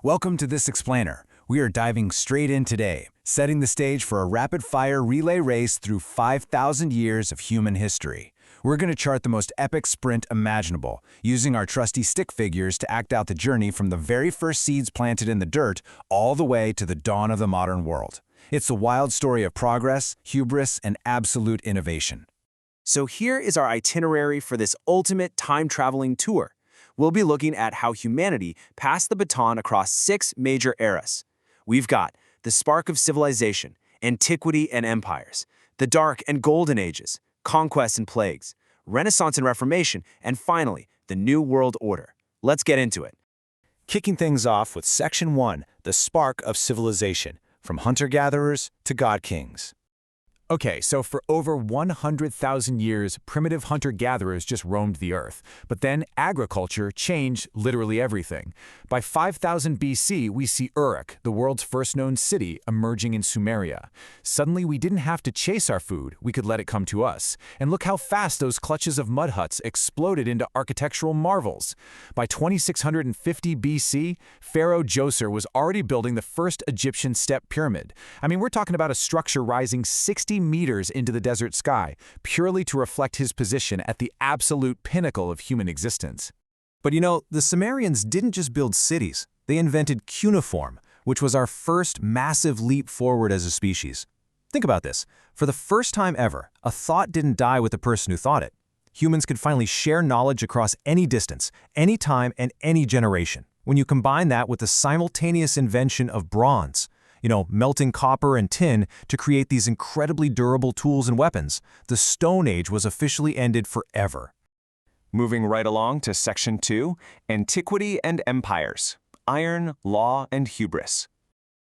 Welcome to this explainer. We are diving straight in today, setting the stage for a rapid-fire relay race through 5,000 years of human history. We're going to chart the most epic sprint imaginable, using our trusty stick figures to act out the journey from the very first seeds planted in the dirt all the way to the dawn of the modern world. It's a wild story of progress, hubris, and absolute innovation. So here is our itinerary for this ultimate time-traveling tour. We'll be looking at how humanity passed the baton across 6 major eras. We've got the spark of civilization, antiquity and empires, the dark and golden ages, conquests and plagues, Renaissance and Reformation, and finally, the New World Order. Let's get into it. Kicking things off with Section 1, the spark of civilization, from hunter-gatherers to god-kings. Okay, so for over 100,000 years, primitive hunter-gatherers just roamed the earth. But then agriculture changed literally everything. By 5000 BC, we see Uruk, the world's first known city, emerging in Sumeria. Suddenly, we didn't have to chase our food, we could let it come to us. And look how fast those clutches of mud huts exploded into architectural marvels. By 2650 BC, Pharaoh Djoser was already building the first Egyptian step pyramid. I mean, we're talking about a structure rising 60 meters into the desert sky, purely to reflect his position at the absolute pinnacle of human existence. But you know, the Sumerians didn't just build cities. They invented cuneiform, which was our first massive leap forward as a species. Think about this. For the first time ever, a thought didn't die with the person who thought it. Humans could finally share knowledge across any distance, any time, and any generation. When you combine that with the simultaneous invention of bronze, melting copper and tin to create these incredibly durable tools and weapons, the Stone Age was officially ended forever. Moving right along to Section 2, Antiquity and Empires, Iron, Law, and Hubris.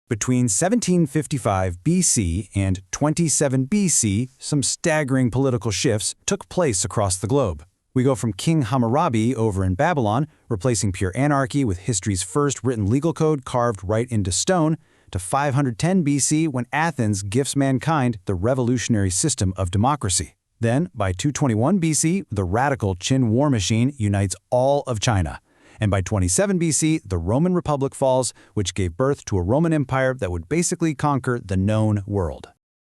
Between 1755 BC and 27 BC, some staggering political shifts took place across the globe. We go from King Hammurabi over in Babylon, replacing pure anarchy with history's first written legal code carved right into stone, to 510 BC when Athens gifts mankind the revolutionary system of democracy. Then, by 221 BC, the radical Qin war machine unites all of China. And by 27 BC, the Roman Republic falls, which gave birth to a Roman Empire that would basically conquer the known world.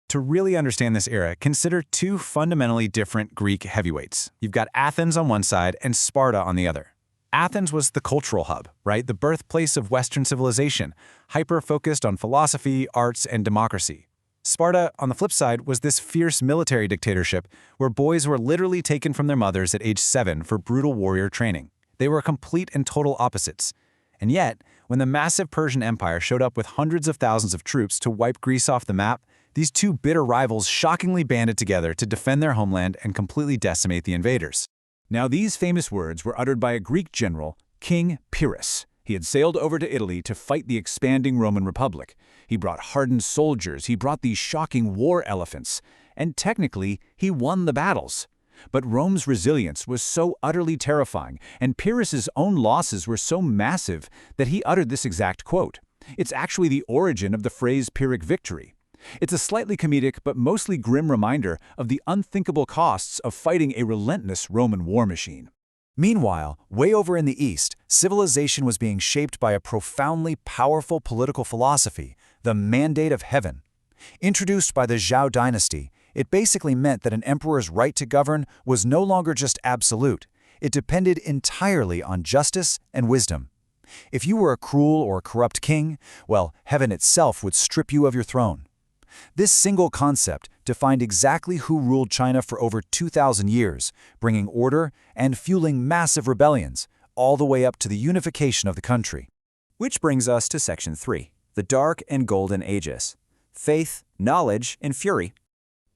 To really understand this era, consider 2 fundamentally different Greek heavyweights. You've got Athens on one side and Sparta on the other. Athens was the cultural hub, right? The birthplace of Western civilization, hyper-focused on philosophy, arts, and democracy. Sparta, on the flip side, was this fierce military dictatorship where boys were literally taken from their mothers at age 7 for brutal warrior training. They were complete and total opposites. And yet, when the massive Persian Empire showed up with hundreds of thousands of troops to wipe Greece off the map, these 2 bitter rivals shockingly banded together to defend their homeland and completely decimate the invaders. Now, these famous words were uttered by a Greek general, King Pyrrhus. He had sailed over to Italy to fight the expanding Roman Republic. He brought hardened soldiers, he brought these shocking war elephants, and technically, he won the battles. But Rome's resilience was so utterly terrifying, and Pyrrhus's own losses were so massive that he uttered this exact quote. It's actually the origin of the phrase Pyrrhic victory. It's a slightly comedic but mostly grim reminder of the unthinkable costs of fighting a relentless Roman war machine. Meanwhile, way over in the East, civilization was being shaped by a profoundly powerful political philosophy, the Mandate of Heaven. Introduced by the Zhou dynasty, it basically meant that an emperor's right to govern was no longer just absolute. It depended entirely on justice and wisdom. If you were a cruel or corrupt king, well, heaven itself would strip you of your throne. This single concept defined exactly who ruled China for over 2,000 years, bringing order and fueling massive rebellions, all the way up to the unification of the country. Which brings us to Section 3, the Dark and Golden Ages, Faith, Knowledge, and Fury.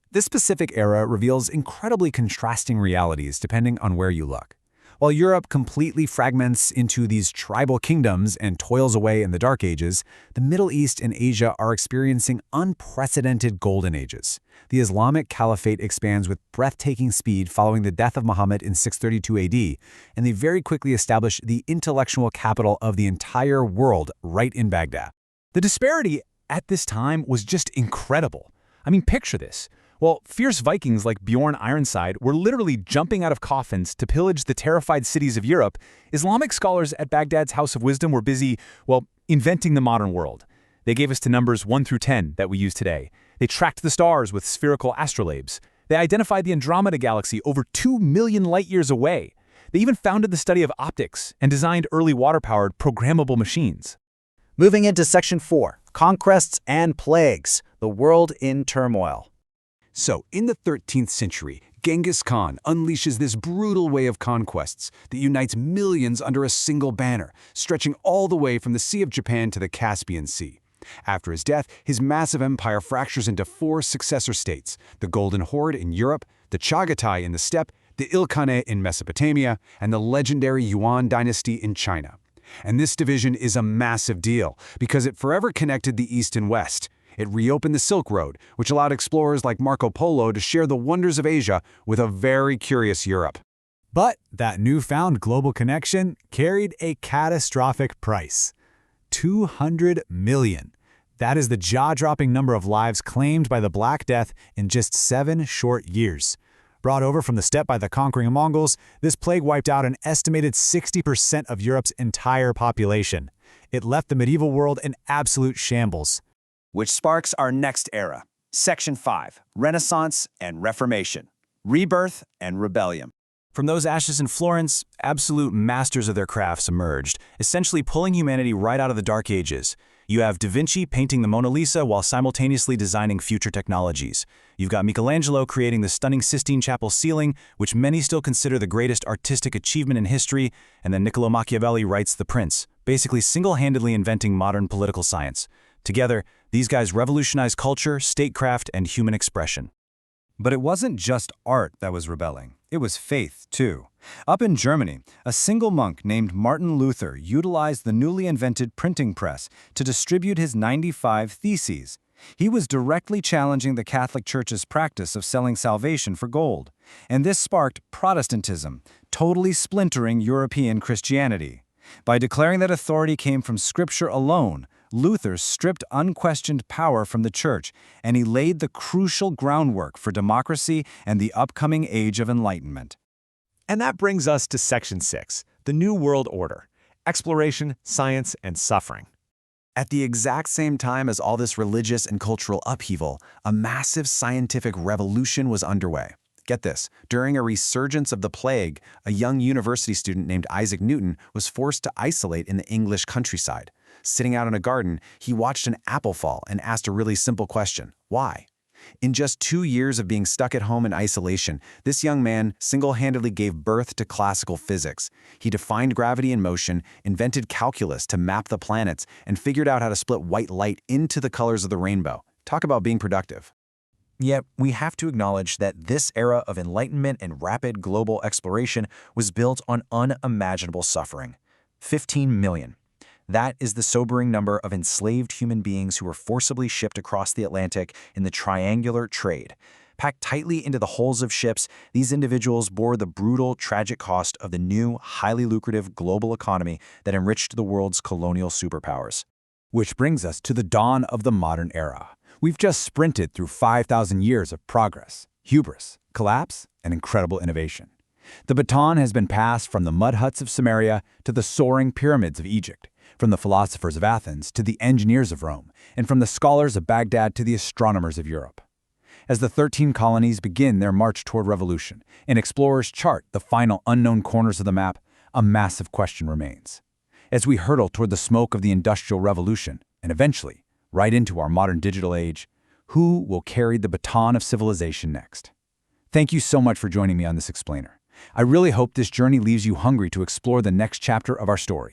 This specific era reveals incredibly contrasting realities depending on where you look. While Europe completely fragments into these tribal kingdoms and toils away in the Dark Ages, the Middle East and Asia are experiencing unprecedented golden ages. The Islamic Caliphate expands with breathtaking speed following the death of Muhammad in 632 AD, and they very quickly establish the intellectual capital of the entire world right in Baghdad. The disparity at this time was just incredible. I mean, picture this. Well, fierce Vikings like Bjorn Ironside were literally jumping out of coffins to pillage the terrified cities of Europe. Islamic scholars at Baghdad's House of Wisdom were busy, well, inventing the modern world. They gave us the numbers 1 through 10 that we use today. They tracked the stars with spherical astrolabes. They identified the Andromeda Galaxy over 2 million light-years away. They even founded the study of optics and designed early water-powered programmable machines. Moving into Section 4, Conquests and Plagues, the world in turmoil. So, in the 13th century, Genghis Khan unleashes this brutal wave of conquests that unites millions under a single banner, stretching all the way from the Sea of Japan to the Caspian Sea. After his death, his massive empire fractures into 4 successor states: the Golden Horde in Europe, the Chagatai in the steppe, the Ilkhanate in Mesopotamia, and the legendary Yuan dynasty in China. And this division is a massive deal because it forever connected the East and West. It reopened the Silk Road, which allowed explorers like Marco Polo to share the wonders of Asia with a very curious Europe. But that newfound global connection carried a catastrophic price: 200 million. That is the jaw-dropping number of lives claimed by the Black Death in just 7 short years. Brought over from the steppe by the conquering Mongols, this plague wiped out an estimated 60% of Europe's entire population. It left the medieval world in absolute shambles. Which sparks our next era. Section 5, Renaissance and Reformation, Rebirth and Rebellion. From those ashes in Florence, absolute masters of their crafts emerged, essentially pulling humanity right out of the Dark Ages. You have Da Vinci painting the Mona Lisa while simultaneously designing future technologies. You've got Michelangelo creating the stunning Sistine Chapel ceiling, which many still consider the greatest artistic achievement in history, and then Niccolo Machiavelli writes The Prince, basically single-handedly inventing modern political science. Together, these guys revolutionized culture, statecraft, and human expression. But it wasn't just art that was rebelling. It was faith, too. Up in Germany, a single monk named Martin Luther utilized the newly invented printing press to distribute his 95 theses. He was directly challenging the Catholic Church's practice of selling salvation for gold. And this sparked Protestantism, totally splintering European Christianity. By declaring that authority came from Scripture alone, Luther stripped unquestioned power from the Church, and he laid the crucial groundwork for democracy and the upcoming Age of Enlightenment. And that brings us to Section 6, the New World Order: Exploration, Science, and Suffering. At the exact same time as all this religious and cultural upheaval, a massive scientific revolution was underway. Get this, during a resurgence of the plague, a young university student named Isaac Newton was forced to isolate in the English countryside. Sitting out in a garden, he watched an apple fall and asked a really simple question: why? In just 2 years of being stuck at home in isolation, this young man single-handedly gave birth to classical physics. He defined gravity and motion, invented calculus to map the planets, and figured out how to split white light into the colors of the rainbow. Talk about being productive. Yet, we have to acknowledge that this era of enlightenment and rapid global exploration was built on unimaginable suffering. 15 million. That is the sobering number of enslaved human beings who were forcibly shipped across the Atlantic in the triangular trade. Packed tightly into the hulls of ships, these individuals bore the brutal, tragic cost of the new, highly lucrative global economy that enriched the world's colonial superpowers. Which brings us to the dawn of the modern era. We've just sprinted through 5,000 years of progress, hubris, collapse, and incredible innovation. The baton has been passed from the mud huts of Samaria to the soaring pyramids of Egypt, from the philosophers of Athens to the engineers of Rome, and from the scholars of Baghdad to the astronomers of Europe. As the 13 colonies begin their march toward revolution, and explorers chart the final unknown corners of the map, a massive question remains. As we hurtle toward the smoke of the Industrial Revolution, and eventually, right into our modern digital age, who will carry the baton of civilization next? Thank you so much for joining me on this explainer. I really hope this journey leaves you hungry to explore the next chapter of our story.